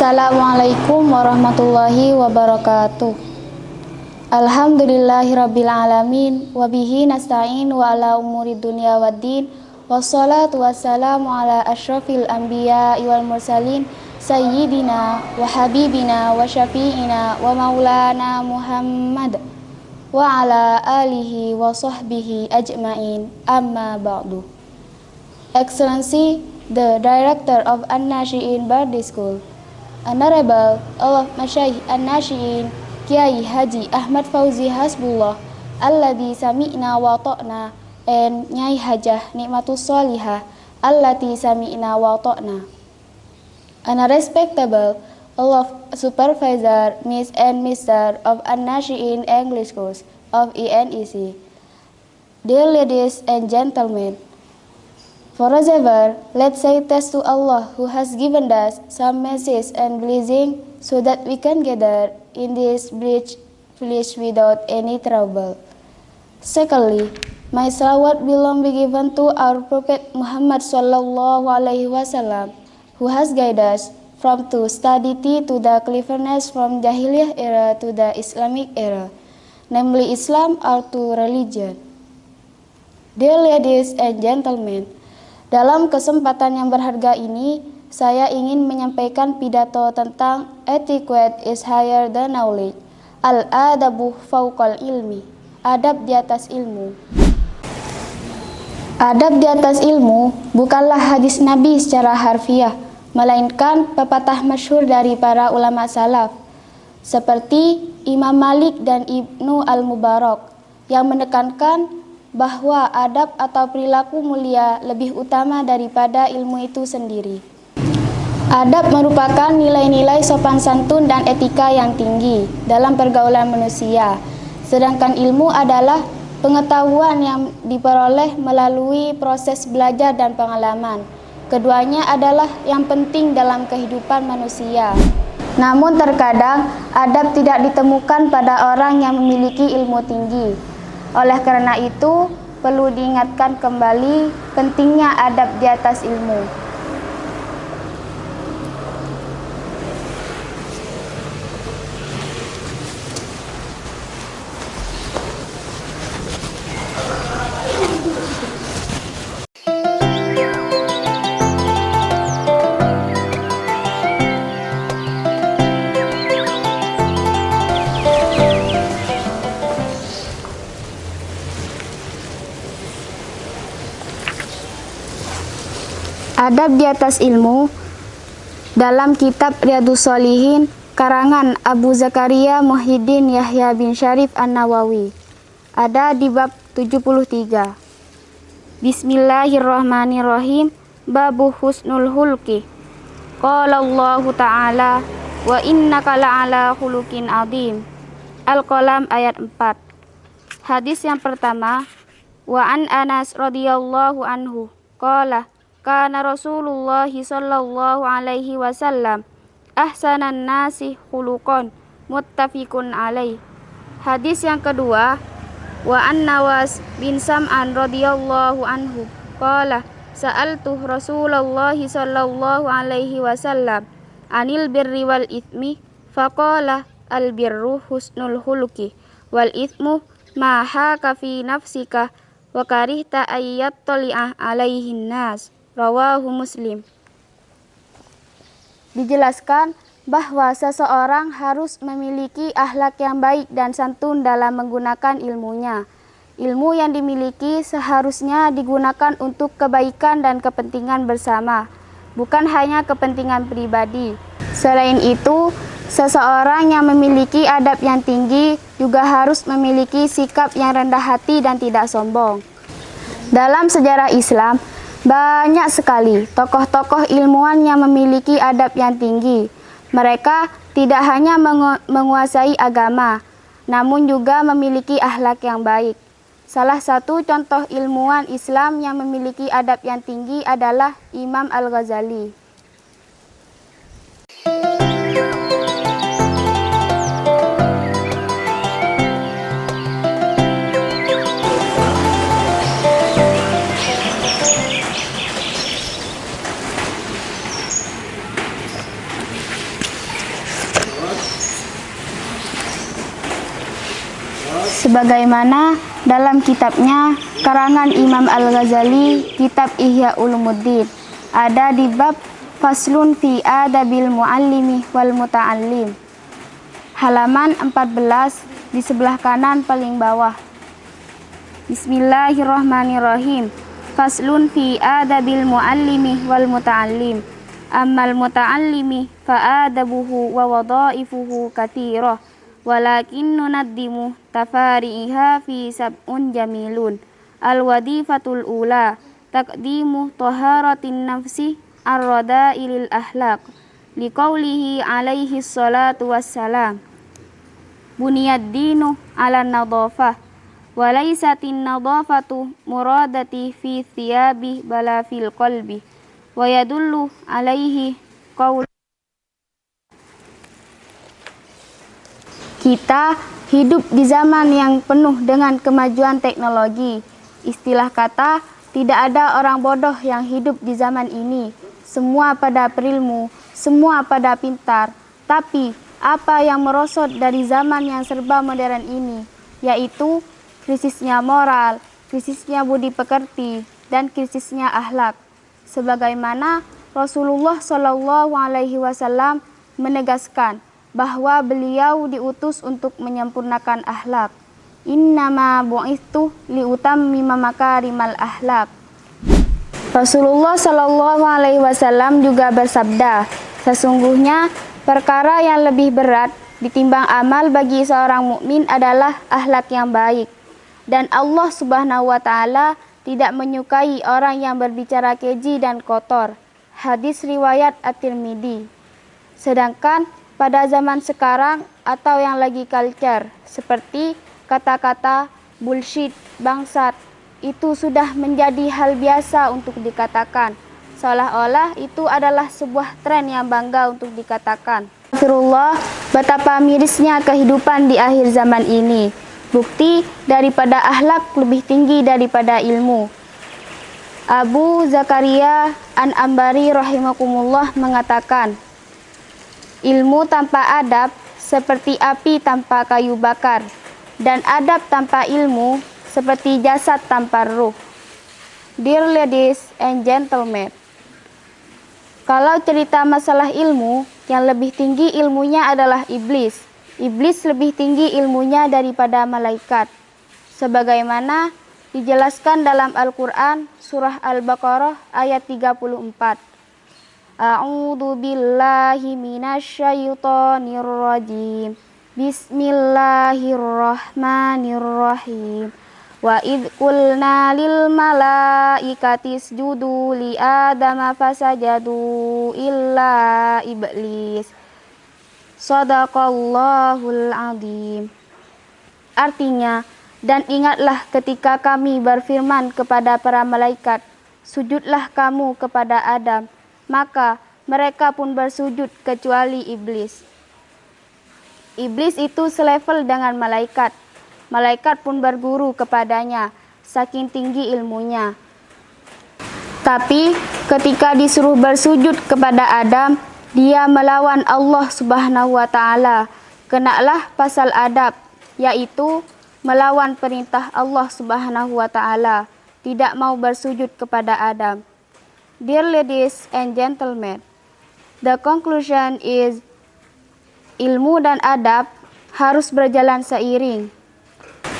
Assalamualaikum warahmatullahi wabarakatuh. Alhamdulillahirabbil alamin wa bihi nasta'in wa ala umuri dunya waddin. Wassalatu wassalamu ala asyrafil anbiya wal mursalin sayyidina wa habibina wa syafi'ina wa maulana Muhammad wa ala alihi wa sahbihi ajma'in, amma ba'du. Excellency, the Director of An-Nashi'in Bardi School, Honorable Allah Masyaikh An-Nashi'in Kiai Haji Ahmad Fauzi Hasbullah Alladhi Sami'na wa Ta'na, and Nyai Hajah Nikmatus Solihah Allati Sami'na wa Ta'na, and a respectable Allah Supervisor, Miss and Mr. of An-Nashi'in English Schools of ENEC, dear ladies and gentlemen, first ever, let's say thanks to Allah who has given us some message and blessing so that we can gather in this blessed village without any trouble. Secondly, my salawat belong be given to our Prophet Muhammad sallallahu alaihi wasallam, who has guided us from to stability to the cleverness, from Jahiliyah era to the Islamic era, namely Islam or to religion. Dear ladies and gentlemen, dalam kesempatan yang berharga ini, saya ingin menyampaikan pidato tentang etiquette is higher than knowledge. Al-adabu fauqal ilmi. Adab di atas ilmu. Adab di atas ilmu bukanlah hadis Nabi secara harfiah, melainkan pepatah masyhur dari para ulama salaf, seperti Imam Malik dan Ibnu Al-Mubarak, yang menekankan bahwa adab atau perilaku mulia lebih utama daripada ilmu itu sendiri. Adab merupakan nilai-nilai sopan santun dan etika yang tinggi dalam pergaulan manusia, sedangkan ilmu adalah pengetahuan yang diperoleh melalui proses belajar dan pengalaman. Keduanya adalah yang penting dalam kehidupan manusia. Namun terkadang adab tidak ditemukan pada orang yang memiliki ilmu tinggi. Oleh karena itu, perlu diingatkan kembali pentingnya adab di atas ilmu. Adab di atas ilmu dalam kitab Riyadhus Shalihin karangan Abu Zakaria Muhyiddin Yahya bin Syarif An-Nawawi, ada di bab 73. Bismillahirrahmanirrahim. Babu husnul hulki. Qala Allah Ta'ala wa innaka la'ala khuluqin azim. Al-Qalam ayat 4. Hadis yang pertama, wa an Anas radhiyallahu anhu qala kana Rasulullah sallallahu alaihi wasallam ahsanan nasi khuluqan, muttafiqun alaih. Hadis yang kedua, wa an Nawas bin Sam'an radhiyallahu anhu qala sa'altu Rasulullah sallallahu alaihi wasallam anil birri wal ithmi faqala al birru husnul khuluqi wal ithmu ma haka fi nafsika wa karihta ayyat tali'ah alaihin nas. Rawahu Muslim. Dijelaskan bahwa seseorang harus memiliki akhlak yang baik dan santun dalam menggunakan ilmunya. Ilmu yang dimiliki seharusnya digunakan untuk kebaikan dan kepentingan bersama, bukan hanya kepentingan pribadi. Selain itu, seseorang yang memiliki adab yang tinggi juga harus memiliki sikap yang rendah hati dan tidak sombong. Dalam sejarah Islam, banyak sekali tokoh-tokoh ilmuwan yang memiliki adab yang tinggi. Mereka tidak hanya menguasai agama, namun juga memiliki akhlak yang baik. Salah satu contoh ilmuwan Islam yang memiliki adab yang tinggi adalah Imam Al-Ghazali. sebagaimana dalam kitabnya karangan Imam Al-Ghazali, kitab Ihya Ulumuddin, ada di bab Faslun fi adabil muallimi wal muta'allim, halaman 14 di sebelah kanan paling bawah. Bismillahirrahmanirrahim. Faslun fi adabil muallimi wal muta'allim. Ammal muta'allimi fa'adabuhu wa wadaifuhu kathirah, walakin nunaddimu tafari'iha fi sab'un jamilun. Al-wadifatul ula taqdimu taharatin nafsi ar-rada'ilil ahlak, liqaulihi alaihi salatu wassalam, buniyad dinu ala nadhafah, walaisatin nadhafatu muradati fi thiyabi bala fil qalbi, wa yadullu alaihi qaul. Kita hidup di zaman yang penuh dengan kemajuan teknologi. Istilah kata, tidak ada orang bodoh yang hidup di zaman ini. Semua pada berilmu, semua pada pintar. Tapi, apa yang merosot dari zaman yang serba modern ini? Yaitu krisisnya moral, krisisnya budi pekerti, dan krisisnya akhlak. Sebagaimana Rasulullah SAW menegaskan bahwa beliau diutus untuk menyempurnakan akhlak. Innama bu'ithu liutammima makarimal akhlak. Rasulullah SAW juga bersabda, sesungguhnya perkara yang lebih berat ditimbang amal bagi seorang mukmin adalah akhlak yang baik, dan Allah Subhanahu wa taala tidak menyukai orang yang berbicara keji dan kotor. Hadis riwayat At-Tirmidzi. Sedangkan pada zaman sekarang atau yang lagi culture, seperti kata-kata bullshit, bangsat, itu sudah menjadi hal biasa untuk dikatakan, seolah-olah itu adalah sebuah tren yang bangga untuk dikatakan. Astagfirullah, betapa mirisnya kehidupan di akhir zaman ini. Bukti daripada akhlak lebih tinggi daripada ilmu. Abu Zakaria An-Ambari rahimakumullah mengatakan, ilmu tanpa adab seperti api tanpa kayu bakar, dan adab tanpa ilmu seperti jasad tanpa ruh. Dear ladies and gentlemen, kalau cerita masalah ilmu, yang lebih tinggi ilmunya adalah iblis. Iblis lebih tinggi ilmunya daripada malaikat. Sebagaimana dijelaskan dalam Al-Quran, surah Al-Baqarah ayat 34. A'udzu billahi minasyaitonir rajim. Bismillahirrahmanirrahim. Wa id qulna lil malaikati isjudu li adama fasajadu illa iblis. Shadaqallahul azim. Artinya, dan ingatlah ketika kami berfirman kepada para malaikat, sujudlah kamu kepada Adam, maka mereka pun bersujud kecuali iblis. Iblis itu selevel dengan malaikat. Malaikat pun berguru kepadanya, saking tinggi ilmunya. Tapi ketika disuruh bersujud kepada Adam, dia melawan Allah Subhanahu wa taala. Kenalah pasal adab, yaitu melawan perintah Allah Subhanahu wa taala, tidak mau bersujud kepada Adam. Dear ladies and gentlemen, the conclusion is ilmu dan adab harus berjalan seiring.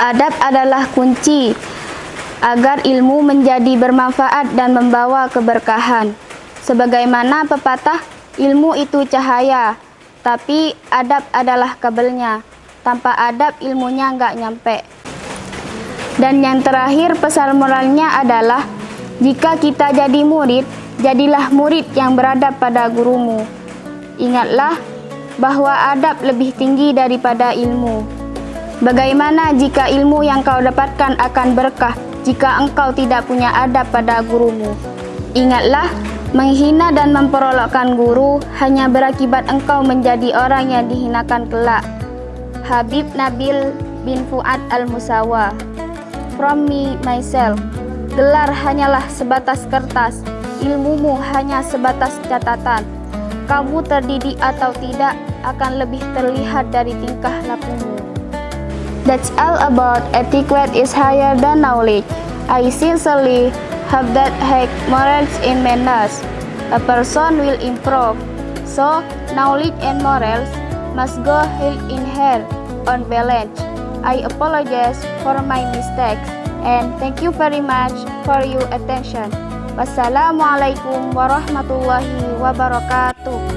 Adab adalah kunci agar ilmu menjadi bermanfaat dan membawa keberkahan. Sebagaimana pepatah, ilmu itu cahaya, tapi adab adalah kabelnya. Tanpa adab ilmunya nggak nyampe. Dan yang terakhir pesan moralnya adalah, jika kita jadi murid, jadilah murid yang beradab pada gurumu. Ingatlah bahwa adab lebih tinggi daripada ilmu. Bagaimana jika ilmu yang kau dapatkan akan berkah jika engkau tidak punya adab pada gurumu? Ingatlah, menghina dan memperolokkan guru hanya berakibat engkau menjadi orang yang dihinakan kelak. Habib Nabil bin Fuad Al-Musawa. From me, myself. Gelar hanyalah sebatas kertas, ilmumu hanya sebatas catatan. Kamu terdidik atau tidak akan lebih terlihat dari tingkah lakumu. That's all about etiquette is higher than knowledge. I sincerely hope that high morals and manners a person will improve. So, knowledge and morals must go hand in hand on balance. I apologize for my mistakes and thank you very much for your attention. Wassalamualaikum warahmatullahi wabarakatuh.